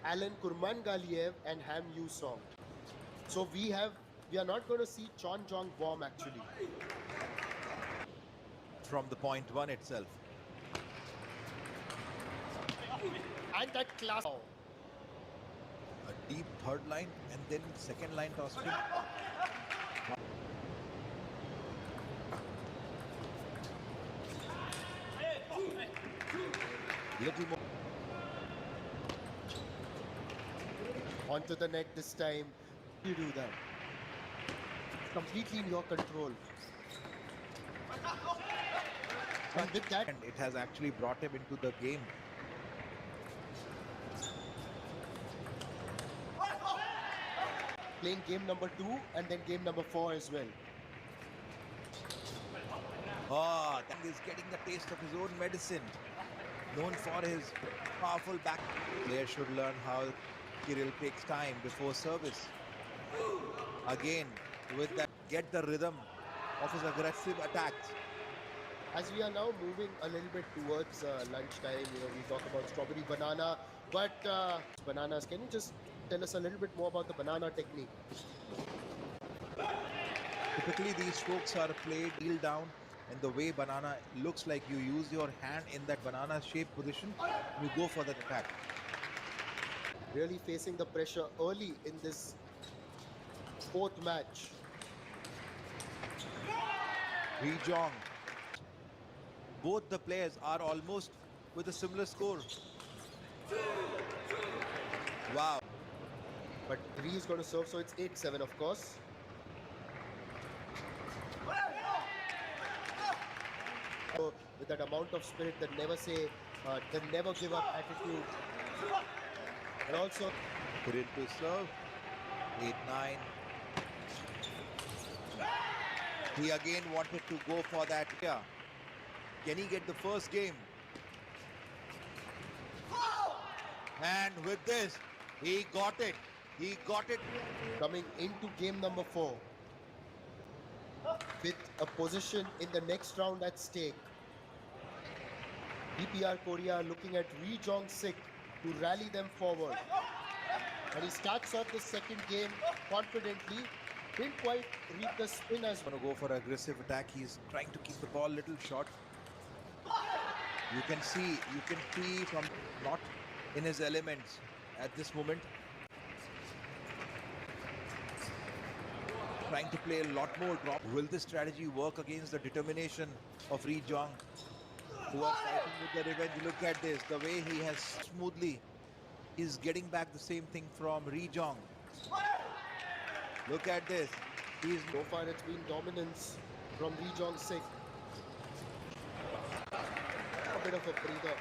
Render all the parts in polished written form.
Alan Kurmangaliev and Ham Yu Song. So we are not going to see Chon Jong Bom actually. From the point one itself. And that class. A deep third line and then second line toss spin. Little more. Onto the net this time. You do that. It's completely in your control. And with that, And it has actually brought him into the game. playing game number 2 and then game number 4 as well. That is getting the taste of his own medicine. Known for his powerful back. Player should learn how Kirill takes time before service. Again, with that, get the rhythm of his aggressive attacks. As we are now moving a little bit towards lunchtime, we talk about strawberry banana, but bananas, can you just tell us a little bit more about the banana technique? Typically, these strokes are played heel down, and the way banana looks like you use your hand in that banana shape position, you go for that attack. Really facing the pressure early in this fourth match. Ri Jong. Both the players are almost with a similar score. Wow. But 3 is going to serve, so it's 8-7 of course. So with that amount of spirit, the never say, the never give up attitude. And also Kirill to serve. 8-9. He again wanted to go for that. Yeah. Can he get the first game? And with this, he got it. He got it. coming into game number 4 with a position in the next round at stake. DPR Korea looking at Ri Jong Sik to rally them forward. And he starts off the second game confidently. Didn't quite read the spin as well. Going to go for an aggressive attack. He's trying to keep the ball a little short. You can see from not in his elements at this moment. Trying to play a lot more drop. Will this strategy work against the determination of Ri Jong, who are fighting with the revenge? Look at this, the way he has smoothly is getting back the same thing from Ri Jong. Look at this. So far it's been dominance from Ri Jong Sik. A bit of a breather.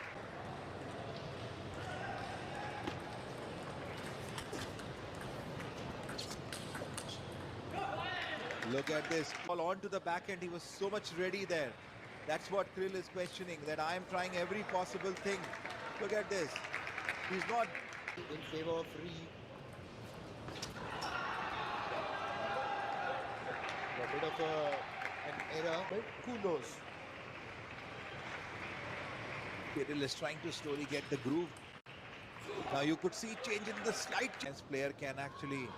Look at this. Ball onto the back end. He was so much ready there. That's what Kirill is questioning, that I am trying every possible thing. Look at this. He's not In favor of Ri. A bit of an error, but who knows? Kirill is trying to slowly get the groove. Now you could see change in the slight chance player can actually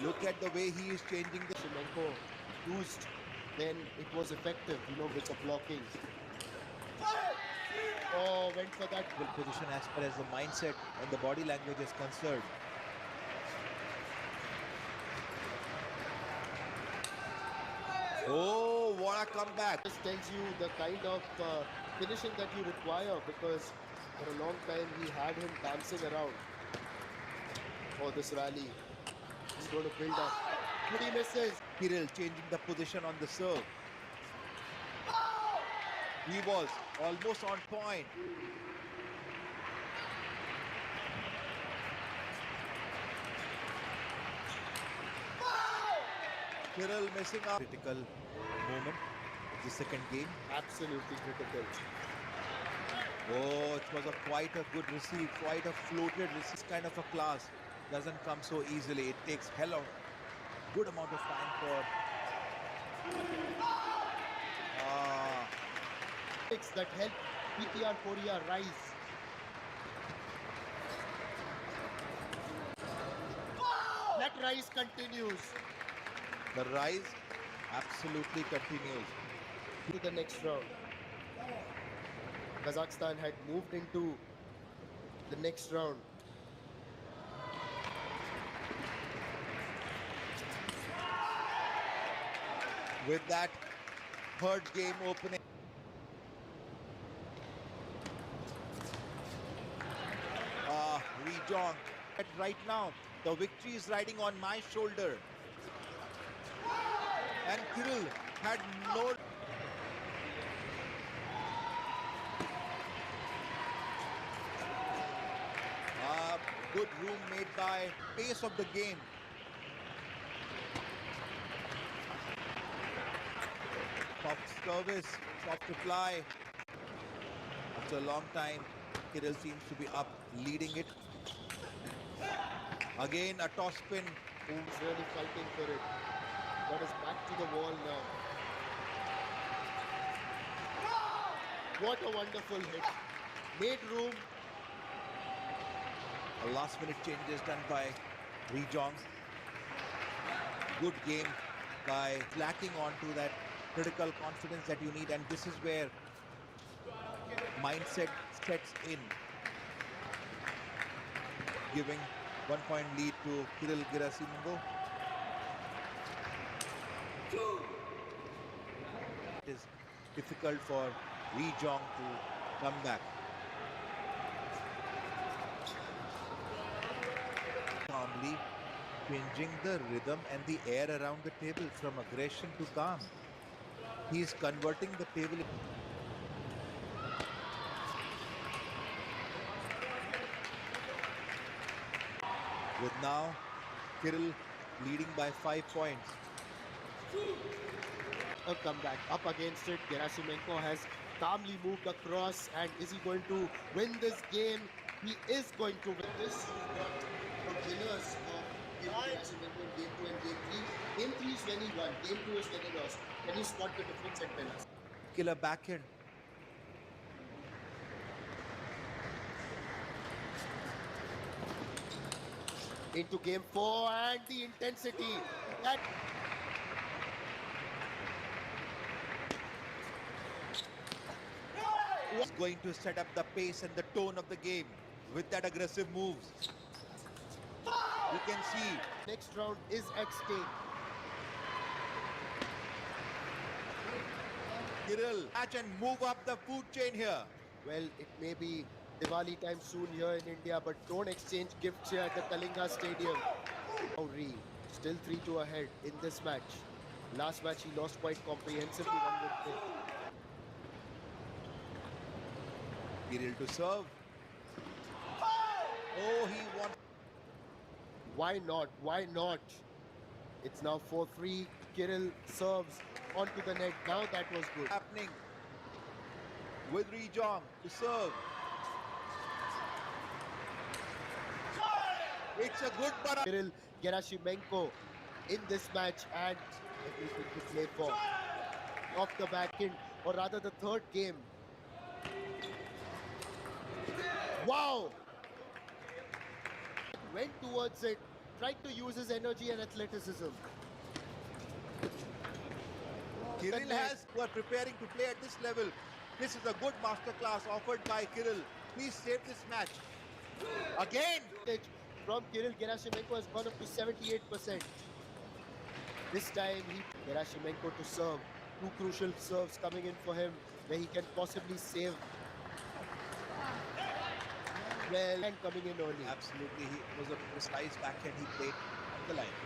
look at the way he is changing the Semenko used, then it was effective, with the blocking. Oh, went for that position as far as the mindset and the body language is concerned. Oh, what a comeback. This tells you the kind of finishing that you require, because for a long time he had him dancing around. Oh, this rally is going to build up. But he misses. Kirill changing the position on the serve. He was almost on point. Kirill missing out. Critical moment of the second game. Absolutely critical. Oh, it was quite a good receive, quite a floated receive. This kind of a class doesn't come so easily. It takes good amount of time for That help PTR Korea rise. That rise continues The rise absolutely continues. to the next round. Kazakhstan had moved into the next round. With that third game opening. Ri Jong. But right now, the victory is riding on my shoulder. And Kirill had no... Good room made by pace of the game. Soft service, soft reply. After a long time, Kirill seems to be up, leading it. Again, a toss spin. Who's really fighting for it. Got his back to the wall now. What a wonderful hit. Made room. A last minute changes done by Ri Jong. Good game by lacking onto that critical confidence that you need, and this is where mindset sets in, giving 1 point lead to Kirill Gerasimenko. It is difficult for Ri Jong to come back. Calmly changing the rhythm and the air around the table from aggression to calm. He is converting the table. With now Kirill leading by 5 points. A comeback up against it. Gerasimenko has calmly moved across, and is he going to win this game? He is going to win this. The winners of Gerasimenko in game 2 and game 3. Game 3 is when he won. Game 2 is when he lost. Can you spot the difference and tell us? Killer backhand. Into game 4, and the intensity that Was going to set up the pace and the tone of the game with that aggressive moves. You can see next round is at stake. Kirill catch and move up the food chain here. Well, it may be Diwali time soon here in India, but don't exchange gifts here at the Kalinga Stadium. Now Ri, still 3-2 ahead in this match. Last match he lost quite comprehensively, one would think. Kirill to serve. Oh, he won. Why not? Why not? It's now 4-3. Kirill serves onto the net. Now that was good. Happening with Ri Jong to serve. It's a good but Kirill Gerasimenko in this match, and everything to play for. Off the back end, or rather the third game. Wow! Went towards it, tried to use his energy and athleticism. Kirill has, who are preparing to play at this level. This is a good masterclass offered by Kirill. Please save this match. Again! From Kirill, Gerasimenko has gone up to 78%. This time, Gerasimenko to serve. Two crucial serves coming in for him, where he can possibly save. Well, and coming in early. Absolutely, he was a precise backhand he played on the line.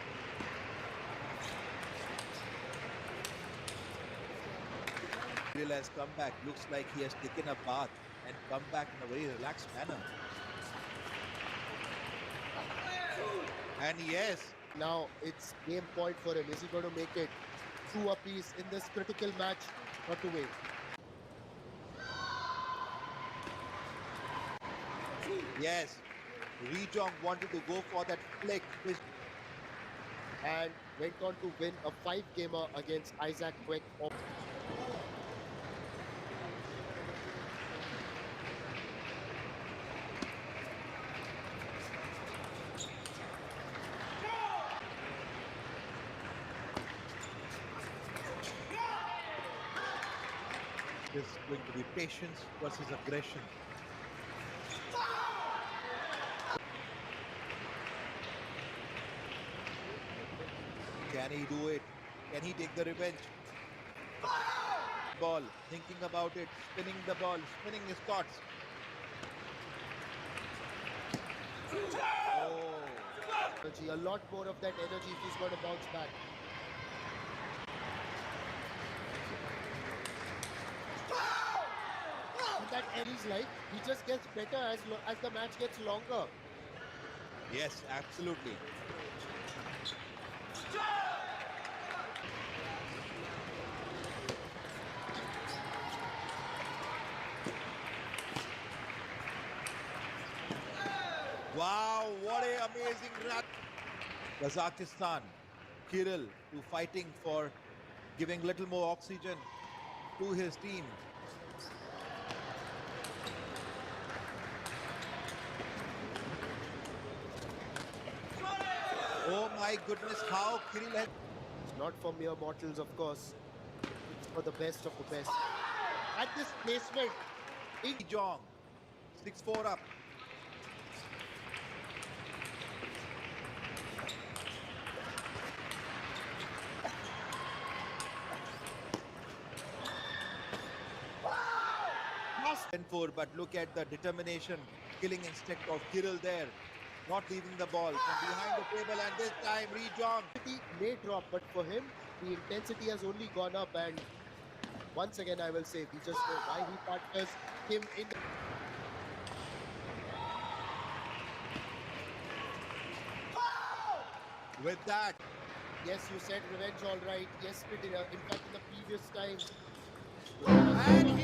Kirill has come back. Looks like he has taken a bath and come back in a very relaxed manner. And yes, now it's game point for him. Is he going to make it 2 apiece in this critical match? Not to wait. yes, Ri Jong wanted to go for that flick. And went on to win a 5-gamer against Isaac Kwek. is going to be patience versus aggression. Can he do it? Can he take the revenge? Ball, thinking about it, spinning the ball, spinning his thoughts. Oh, A lot more of that energy if he's going to bounce back. And that Eddie's like, he just gets better as the match gets longer. yes, absolutely. Wow, what a amazing run. Kazakhstan, Kirill to fighting for giving little more oxygen to his team. Oh my goodness, how Kirill has Not for mere mortals, of course. It's for the best of the best. At this placement, Jong 6-4 up. last 10-4, but look at the determination, killing instinct of Kirill there, not leaving the ball from behind the table, and this time Ri Jong. intensity may drop, but for him, the intensity has only gone up. And once again, I will say, we just know why he partners him in. With that, Yes, you said revenge, all right. Yes, in fact, in the previous time. and